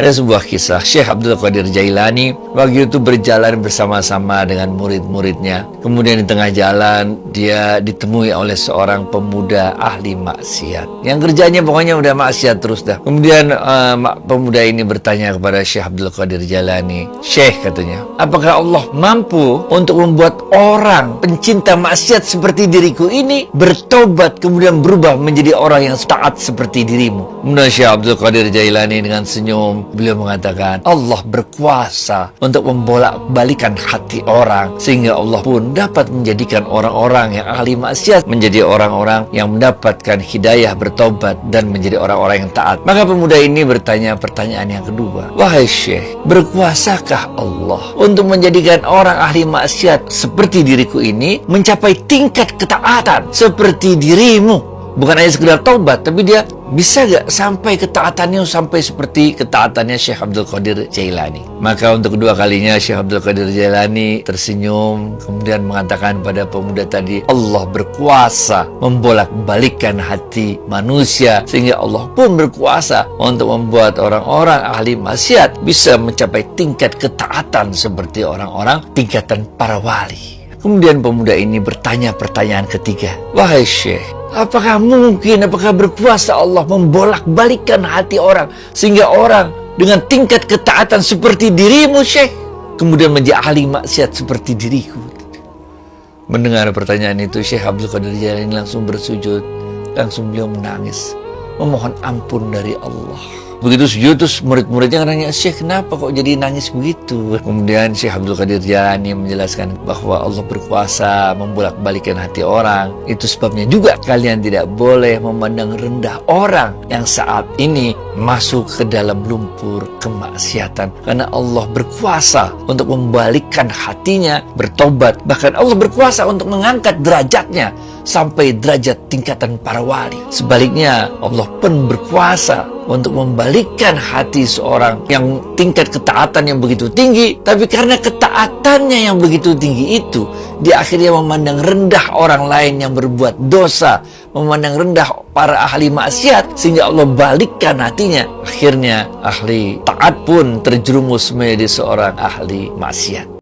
Ada sebuah kisah Syekh Abdul Qadir Jailani waktu itu berjalan bersama-sama dengan murid-muridnya. Kemudian di tengah jalan dia ditemui oleh seorang pemuda ahli maksiat yang kerjanya pokoknya udah maksiat terus dah. Kemudian pemuda ini bertanya kepada Syekh Abdul Qadir Jailani, "Syekh," katanya, "apakah Allah mampu untuk membuat orang pencinta maksiat seperti diriku ini bertobat kemudian berubah menjadi orang yang taat seperti dirimu?" Kemudian Syekh Abdul Qadir Jailani dengan senyum beliau mengatakan, Allah berkuasa untuk membolak-balikan hati orang sehingga Allah pun dapat menjadikan orang-orang yang ahli maksiat menjadi orang-orang yang mendapatkan hidayah bertobat dan menjadi orang-orang yang taat. Maka pemuda ini bertanya pertanyaan yang kedua, "Wahai Syekh, berkuasakah Allah untuk menjadikan orang ahli maksiat seperti diriku ini mencapai tingkat ketaatan seperti dirimu?" Bukan hanya sekedar taubat, tapi dia bisa gak sampai ketaatannya sampai seperti ketaatannya Syekh Abdul Qadir Jailani. Maka untuk kedua kalinya Syekh Abdul Qadir Jailani tersenyum kemudian mengatakan pada pemuda tadi, Allah berkuasa membolak-balikkan hati manusia sehingga Allah pun berkuasa untuk membuat orang-orang ahli maksiat bisa mencapai tingkat ketaatan seperti orang-orang tingkatan para wali. Kemudian pemuda ini bertanya pertanyaan ketiga, "Wahai Syekh, apakah berkuasa Allah membolak-balikkan hati orang sehingga orang dengan tingkat ketaatan seperti dirimu, Syekh, kemudian menjadi ahli maksiat seperti diriku?" Mendengar pertanyaan itu, Syekh Abdul Qadir Jailani langsung bersujud, langsung beliau menangis, memohon ampun dari Allah. Begitu sujud terus murid-muridnya nanya, "Syekh, kenapa kok jadi nangis begitu?" Kemudian Syekh Abdul Qadir Jailani menjelaskan bahwa Allah berkuasa membolak-balikkan hati orang. Itu sebabnya juga kalian tidak boleh memandang rendah orang yang saat ini masuk ke dalam lumpur kemaksiatan. Karena Allah berkuasa untuk membalikkan hatinya bertobat. Bahkan Allah berkuasa untuk mengangkat derajatnya sampai derajat tingkatan para wali. Sebaliknya Allah pun berkuasa untuk membalikkan hati seorang yang tingkat ketaatan yang begitu tinggi, tapi karena ketaatannya yang begitu tinggi itu, dia akhirnya memandang rendah orang lain yang berbuat dosa, memandang rendah para ahli maksiat, sehingga Allah balikkan hatinya. Akhirnya ahli taat pun terjerumus menjadi seorang ahli maksiat.